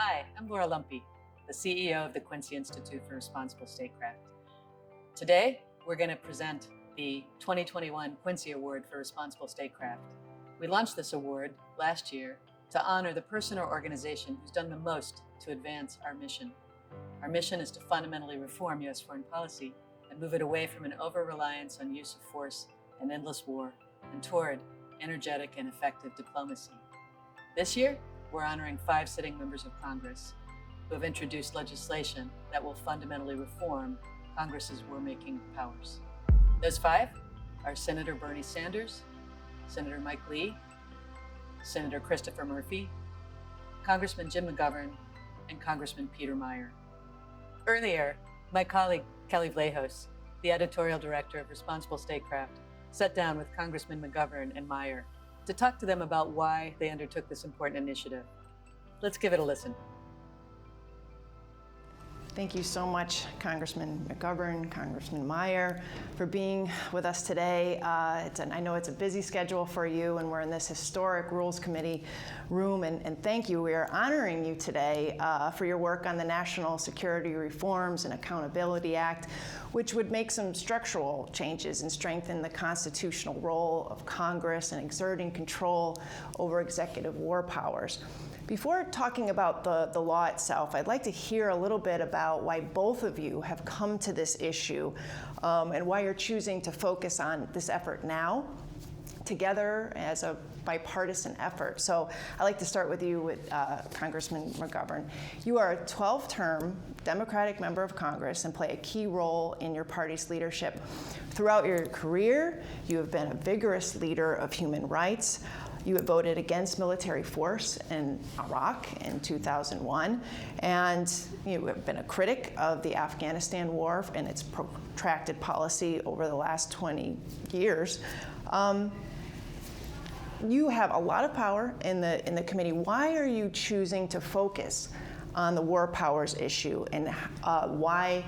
Hi, I'm Laura Lumpy, the CEO of the Quincy Institute for Responsible Statecraft. Today, we're going to present the 2021 Quincy Award for Responsible Statecraft. We launched this award last year to honor the person or organization who's done the most to advance our mission. Our mission is to fundamentally reform U.S. foreign policy and move it away from an over-reliance on use of force and endless war and toward energetic and effective diplomacy. This year, we're honoring 5 sitting members of Congress who have introduced legislation that will fundamentally reform Congress's war-making powers. Those 5 are Senator Bernie Sanders, Senator Mike Lee, Senator Christopher Murphy, Congressman Jim McGovern, and Congressman Peter Meijer. Earlier, my colleague Kelly Vlahos, the editorial director of Responsible Statecraft, sat down with Congressman McGovern and Meijer to talk to them about why they undertook this important initiative. Let's give it a listen. Thank you so much, Congressman McGovern, Congressman Meijer, for being with us today. I know it's a busy schedule for you, and we're in this historic Rules Committee room, and thank you. We are honoring you today for your work on the National Security Reforms and Accountability Act, which would make some structural changes and strengthen the constitutional role of Congress in exerting control over executive war powers. Before talking about the law itself, I'd like to hear a little bit about why both of you have come to this issue and why you're choosing to focus on this effort now, together as a bipartisan effort. So I'd like to start with you, with Congressman McGovern. You are a 12-term Democratic member of Congress and play a key role in your party's leadership. Throughout your career, you have been a vigorous leader of human rights. You have voted against military force in Iraq in 2001, and you have been a critic of the Afghanistan war and its protracted policy over the last 20 years. You have a lot of power in the committee. Why are you choosing to focus on the war powers issue, and why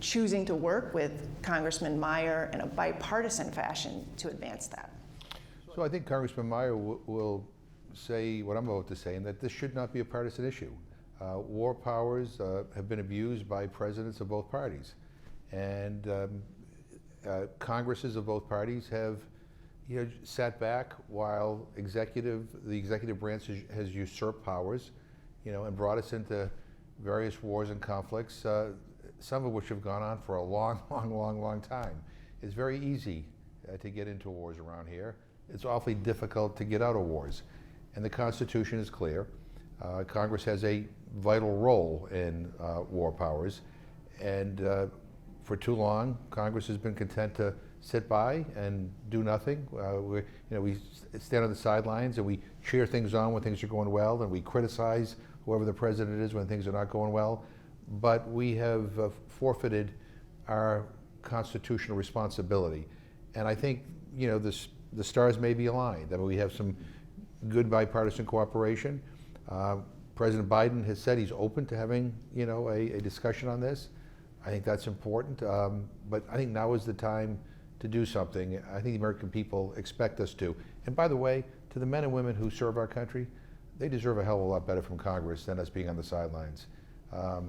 choosing to work with Congressman Meijer in a bipartisan fashion to advance that? So I think Congressman Meijer will say what I'm about to say, and that this should not be a partisan issue. War powers have been abused by presidents of both parties, and Congresses of both parties have sat back while the executive branch has usurped powers, and brought us into various wars and conflicts, some of which have gone on for a long time. It's very easy to get into wars around here. It's awfully difficult to get out of wars. And the Constitution is clear. Congress has a vital role in war powers. And for too long, Congress has been content to sit by and do nothing. We stand on the sidelines and we cheer things on when things are going well, and we criticize whoever the president is when things are not going well. But we have forfeited our constitutional responsibility. And I think, the stars may be aligned. I mean, we have some good bipartisan cooperation. President Biden has said he's open to having, a discussion on this. I think that's important. But I think now is the time to do something. I think the American people expect us to. And by the way, to the men and women who serve our country, they deserve a hell of a lot better from Congress than us being on the sidelines.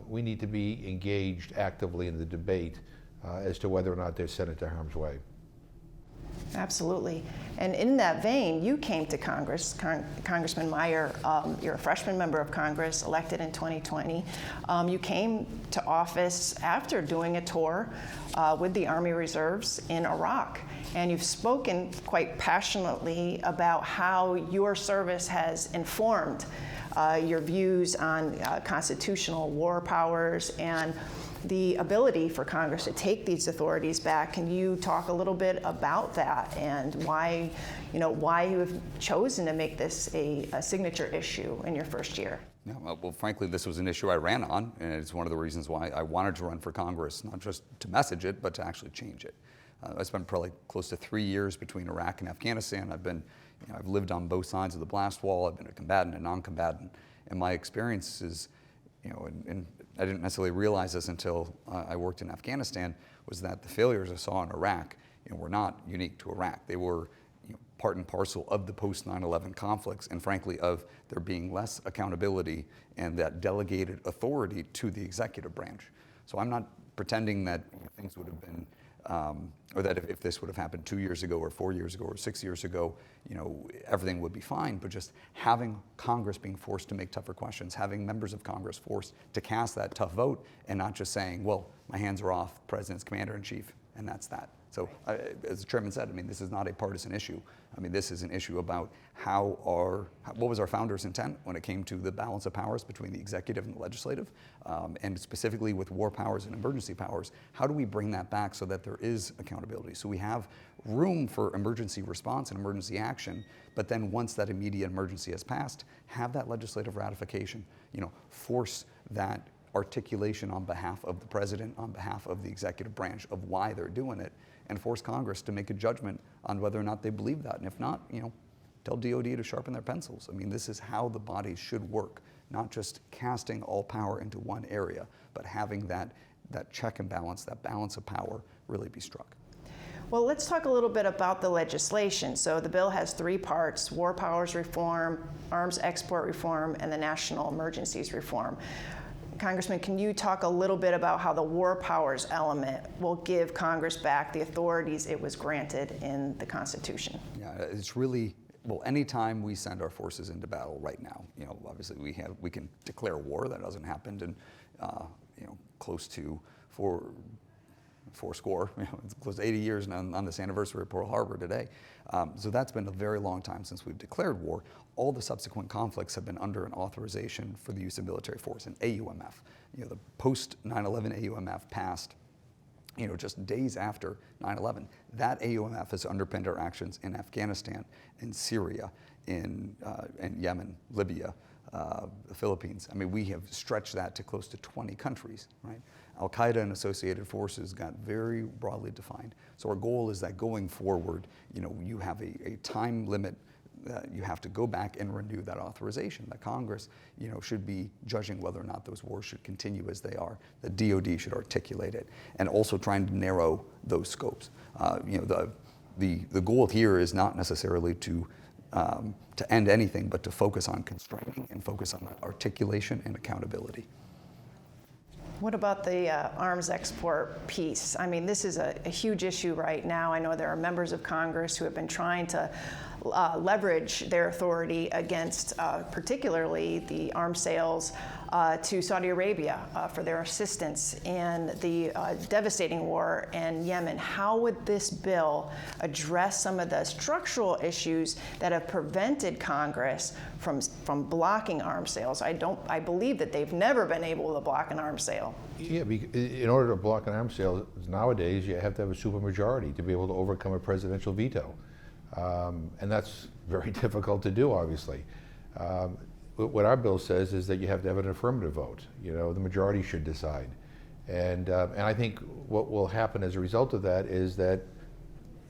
We need to be engaged actively in the debate as to whether or not they're sent into harm's way. Absolutely. And in that vein, you came to Congress, Congressman Meijer. You're a freshman member of Congress, elected in 2020. You came to office after doing a tour with the Army Reserves in Iraq. And you've spoken quite passionately about how your service has informed your views on constitutional war powers and the ability for Congress to take these authorities back. Can you talk a little bit about that and why you have chosen to make this a signature issue in your first year? Yeah, well, frankly, this was an issue I ran on, and it's one of the reasons why I wanted to run for Congress, not just to message it, but to actually change it. I spent probably close to 3 years between Iraq and Afghanistan. I've lived on both sides of the blast wall. I've been a combatant and non-combatant, and my experience is, and I didn't necessarily realize this until I worked in Afghanistan, was that the failures I saw in Iraq were not unique to Iraq. They were part and parcel of the post 9/11 conflicts, and frankly of there being less accountability and that delegated authority to the executive branch. So I'm not pretending that things would have been, or that if this would have happened 2 years ago or 4 years ago or 6 years ago, everything would be fine. But just having Congress being forced to make tougher questions, having members of Congress forced to cast that tough vote, and not just saying, well, my hands are off, the president's commander in chief, and that's that. So as the chairman said, this is not a partisan issue. This is an issue about what was our founders' intent when it came to the balance of powers between the executive and the legislative, and specifically with war powers and emergency powers. How do we bring that back so that there is accountability? So we have room for emergency response and emergency action, but then once that immediate emergency has passed, have that legislative ratification, force that articulation on behalf of the president, on behalf of the executive branch of why they're doing it, and force Congress to make a judgment on whether or not they believe that. And if not, tell DOD to sharpen their pencils. This is how the body should work, not just casting all power into one area, but having that check and balance, that balance of power really be struck. Well, let's talk a little bit about the legislation. So the bill has 3 parts: war powers reform, arms export reform, and the national emergencies reform. Congressman, can you talk a little bit about how the war powers element will give Congress back the authorities it was granted in the Constitution? Yeah, it's really, well, anytime we send our forces into battle right now, obviously we can declare war. That hasn't happened in, close to four score, it's close to 80 years on this anniversary of Pearl Harbor today. So that's been a very long time since we've declared war. All the subsequent conflicts have been under an authorization for the use of military force, an AUMF. The post 9/11 AUMF passed, just days after 9/11. That AUMF has underpinned our actions in Afghanistan, in Syria, in Yemen, Libya, the Philippines. We have stretched that to close to 20 countries, right? Al-Qaeda and associated forces got very broadly defined. So our goal is that going forward, you have a time limit. You have to go back and renew that authorization. That Congress, should be judging whether or not those wars should continue as they are. The DOD should articulate it, and also trying to narrow those scopes. The goal here is not necessarily to end anything, but to focus on constraining and focus on articulation and accountability. What about the arms export piece? This is a huge issue right now. I know there are members of Congress who have been trying to leverage their authority against particularly the arms sales to Saudi Arabia for their assistance in the devastating war in Yemen. How would this bill address some of the structural issues that have prevented Congress from blocking arms sales? I believe that they've never been able to block an arms sale. Yeah, in order to block an arms sale nowadays, you have to have a supermajority to be able to overcome a presidential veto. And that's very difficult to do, obviously. What our bill says is that you have to have an affirmative vote. The majority should decide. And I think what will happen as a result of that is that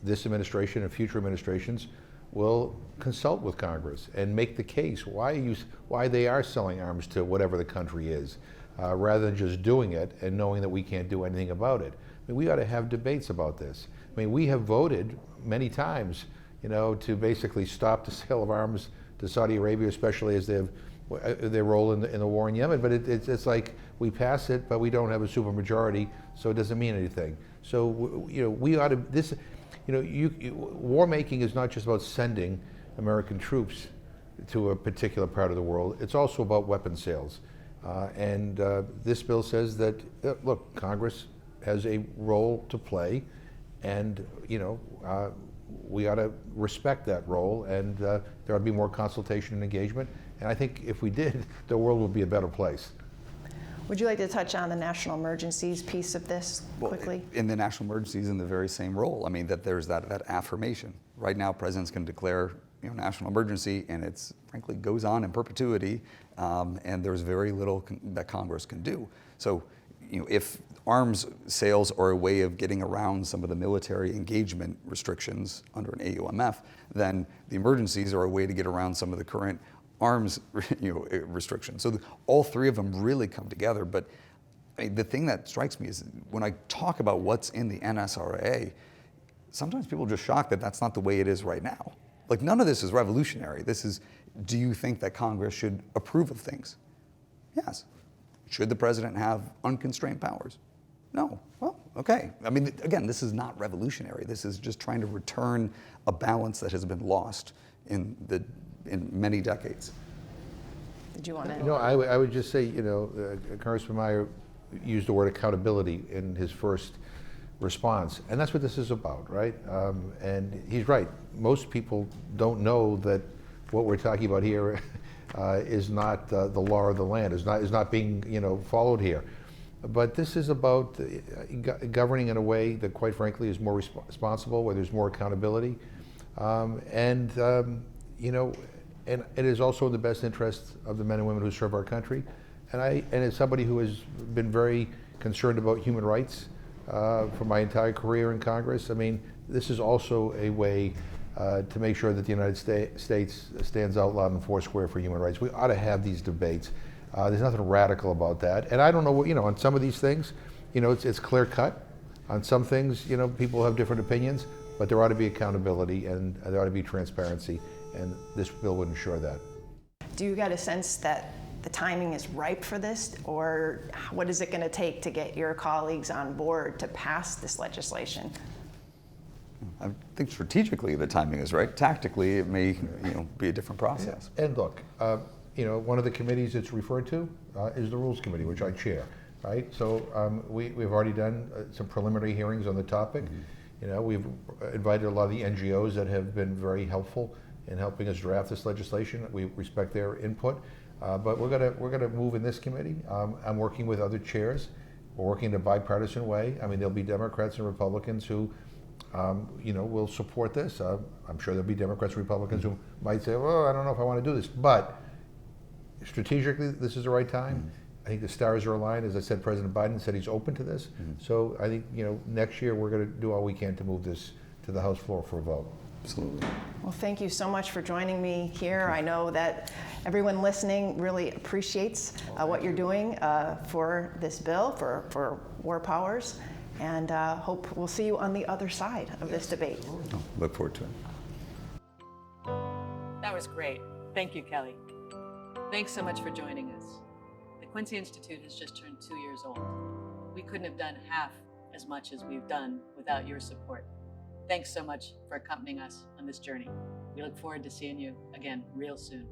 this administration and future administrations will consult with Congress and make the case why they are selling arms to whatever the country is, rather than just doing it and knowing that we can't do anything about it. We ought to have debates about this. We have voted many times to basically stop the sale of arms to Saudi Arabia, especially as their role in the war in Yemen. But it's like we pass it, but we don't have a supermajority, so it doesn't mean anything. So we ought to war making is not just about sending American troops to a particular part of the world. It's also about weapon sales, and this bill says that look, Congress has a role to play, and we ought to respect that role, and there ought to be more consultation and engagement. And I think if we did, the world would be a better place. Would you like to touch on the national emergencies piece of this quickly? Well, in the national emergencies, in the very same role, that there's that affirmation. Right now, presidents can declare national emergency, and it's frankly goes on in perpetuity, and there's very little that Congress can do. So, if arms sales are a way of getting around some of the military engagement restrictions under an AUMF, then the emergencies are a way to get around some of the current arms restrictions. So all three of them really come together. But the thing that strikes me is when I talk about what's in the NSRA, sometimes people are just shocked that that's not the way it is right now. Like, none of this is revolutionary. This is, do you think that Congress should approve of things? Yes. Should the president have unconstrained powers? No. Well, okay. I mean, again, this is not revolutionary. This is just trying to return a balance that has been lost in many decades. Did you want to? You know, I would just say, you know, Congressman Meijer used the word accountability in his first response, and that's what this is about, right? And he's right. Most people don't know that what we're talking about here is not the law of the land, is not being, you know, followed here. But this is about governing in a way that, quite frankly, is more responsible, where there's more accountability, you know, and it is also in the best interest of the men and women who serve our country. And as somebody who has been very concerned about human rights for my entire career in Congress, I mean, this is also a way to make sure that the United States stands out loud and foursquare for human rights. We ought to have these debates. There's nothing radical about that. And I don't know what, you know, on some of these things, you know, it's clear cut. On some things, you know, people have different opinions, but there ought to be accountability and there ought to be transparency. And this bill would ensure that. Do you get a sense that the timing is ripe for this, or what is it going to take to get your colleagues on board to pass this legislation? I think strategically the timing is right. Tactically, it may, you know, be a different process. Yeah. And look, you know, one of the committees it's referred to is the Rules Committee, which I chair, right? So we've already done some preliminary hearings on the topic. Mm-hmm. You know, we've invited a lot of the NGOs that have been very helpful in helping us draft this legislation. We respect their input, but we're gonna move in this committee. I'm working with other chairs. We're working in a bipartisan way. I mean, there'll be Democrats and Republicans who, you know, will support this. I'm sure there'll be Democrats and Republicans who might say, "Well, I don't know if I want to do this," but strategically, this is the right time. Mm-hmm. I think the stars are aligned. As I said, President Biden said he's open to this. Mm-hmm. So I think, you know, next year we're going to do all we can to move this to the House floor for a vote. Absolutely. Well, thank you so much for joining me here. I know that everyone listening really appreciates what you're doing for this bill, for war powers, and hope we'll see you on the other side of this debate. Oh, look forward to it. That was great. Thank you, Kelly. Thanks so much for joining us. The Quincy Institute has just turned 2 years old. We couldn't have done half as much as we've done without your support. Thanks so much for accompanying us on this journey. We look forward to seeing you again real soon.